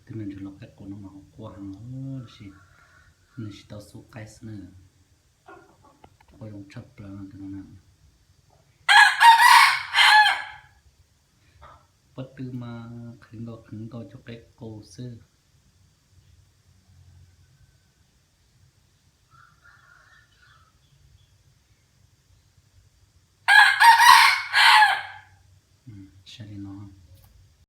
그러면 줄로 뺏고 넘어가고 하는 것이 더 쏘까이스는 고용 첩불하는 그러는 bất tư mà khấn gọi cho cái cô sư sẽ đi nó